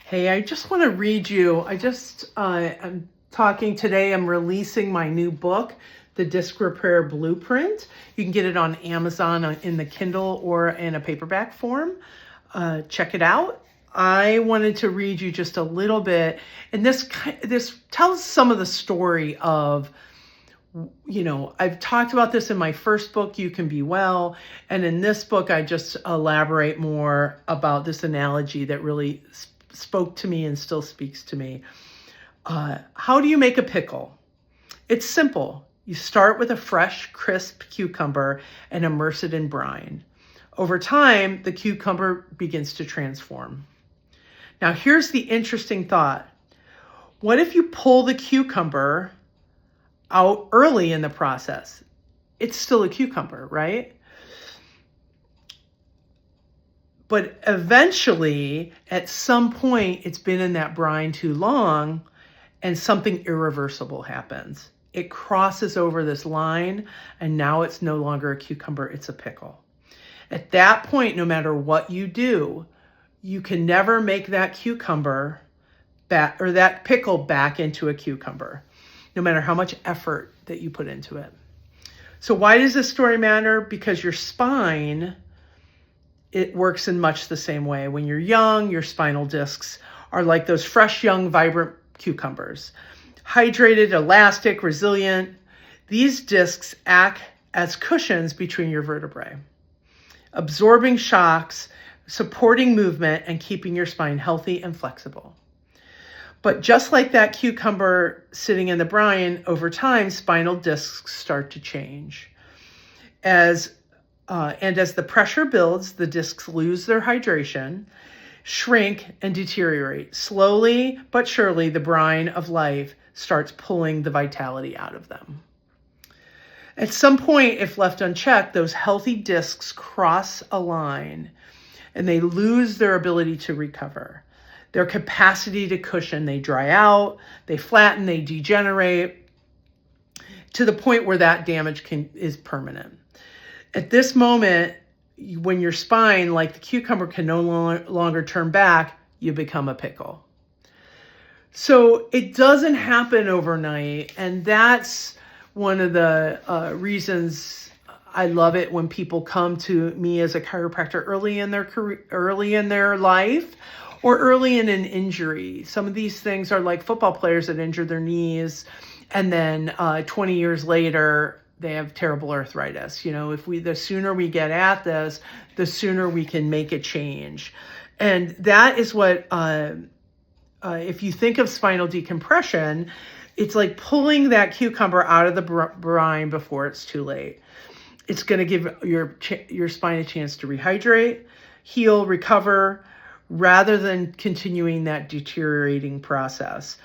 Hey, I just want to read you. I'm talking today. I'm releasing my new book, The Disc Repair Blueprint. You can get it on Amazon in the Kindle or in a paperback form. Check it out. I wanted to read you just a little bit, and this tells some of the story of, I've talked about this in my first book, You Can Be Well, and in this book, I just elaborate more about this analogy that really spoke to me and still speaks to me. How do you make a pickle? It's simple. You start with a fresh, crisp cucumber and immerse it in brine. Over time, the cucumber begins to transform. Now, here's the interesting thought. What if you pull the cucumber out early in the process? It's still a cucumber, right? But eventually, at some point, it's been in that brine too long and something irreversible happens. It crosses over this line and now it's no longer a cucumber, it's a pickle. At that point, no matter what you do, you can never make that cucumber back or that pickle back into a cucumber, no matter how much effort that you put into it. So why does this story matter? Because your spine, it works in much the same way. When you're young, your spinal discs are like those fresh, young, vibrant cucumbers. Hydrated, elastic, resilient. These discs act as cushions between your vertebrae, absorbing shocks, supporting movement, and keeping your spine healthy and flexible. But just like that cucumber sitting in the brine, over time, spinal discs start to change. As the pressure builds, the discs lose their hydration, shrink, and deteriorate. Slowly but surely, the brine of life starts pulling the vitality out of them. At some point, if left unchecked, those healthy discs cross a line and they lose their ability to recover. Their capacity to cushion, they dry out, they flatten, they degenerate to the point where that damage is permanent. At this moment, when your spine, like the cucumber, can no longer turn back, you become a pickle. So it doesn't happen overnight, and that's one of the reasons I love it when people come to me as a chiropractor early in their career, early in their life, or early in an injury. Some of these things are like football players that injure their knees, and then 20 years later, they have terrible arthritis. The sooner we get at this, the sooner we can make a change. And that is what, if you think of spinal decompression, it's like pulling that cucumber out of the brine before it's too late. It's going to give your spine a chance to rehydrate, heal, recover, rather than continuing that deteriorating process.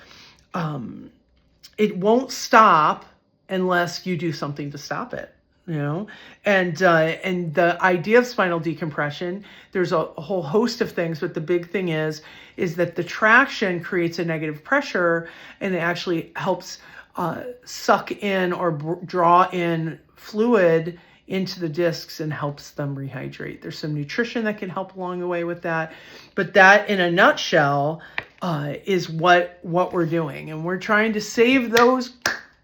It won't stop unless you do something to stop it, and the idea of spinal decompression, there's a whole host of things, but the big thing is that the traction creates a negative pressure, and it actually helps suck in or draw in fluid into the discs and helps them rehydrate. There's some nutrition that can help along the way with that, but that in a nutshell is what we're doing, and we're trying to save those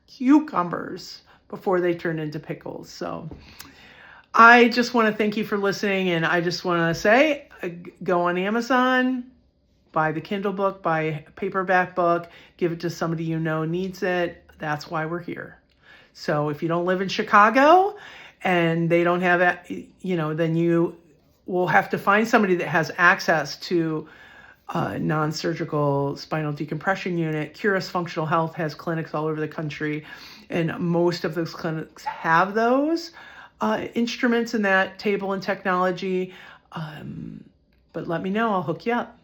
cucumbers before they turn into pickles. So I just want to thank you for listening, and I just want to say, go on Amazon, buy the Kindle book, buy a paperback book, give it to somebody you know needs it. That's why we're here. So if you don't live in Chicago and they don't have it, then you will have to find somebody that has access to non-surgical spinal decompression unit. Curis Functional Health has clinics all over the country, and most of those clinics have those instruments and that table and technology. But let me know, I'll hook you up.